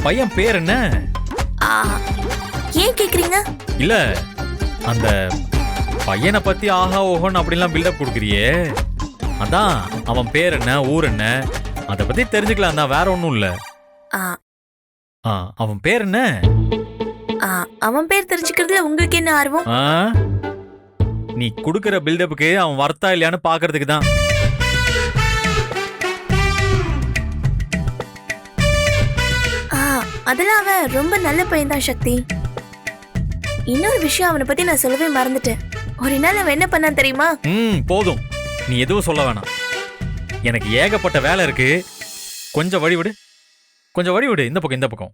பையன் பேர் என்ன? ஆ, ஏன் கேக்குறீங்க? இல்ல அந்த பையனை பத்தி ஆஹா ஓஹோன்னு அப்படிலாம் பில்டப் கொடுக்குறியே, அதான் அவன் பேர் என்ன, ஊர் என்ன, அதை பத்தி தெரிஞ்சுக்கலாம் தான், வேற ஒன்றும் இல்ல. ஆ, அவன் பேர் என்ன? அவன் பேர் தெரிஞ்சுக்கிறதுல உங்களுக்கு என்ன ஆர்வம்? நீ கொடுக்கிற பில்டப்புக்கு அவன் வர்த்தா இல்லையான்னு பாக்குறதுக்கு தான். அதெல்லாம் அவன் ரொம்ப நல்ல பையன் தான் சக்தி. இன்னொரு விஷயம் அவனை பத்தி நான் சொல்லவே மறந்துட்டேன். ஒரு நாள் அவன் என்ன பண்ணான் தெரியுமா? போதும், நீ எதுவும் சொல்ல வேணாம். எனக்கு ஏகப்பட்ட வேலை இருக்கு. கொஞ்சம் வழி விடு, கொஞ்சம் வழி விடு. இந்த பக்கம், இந்த பக்கம்.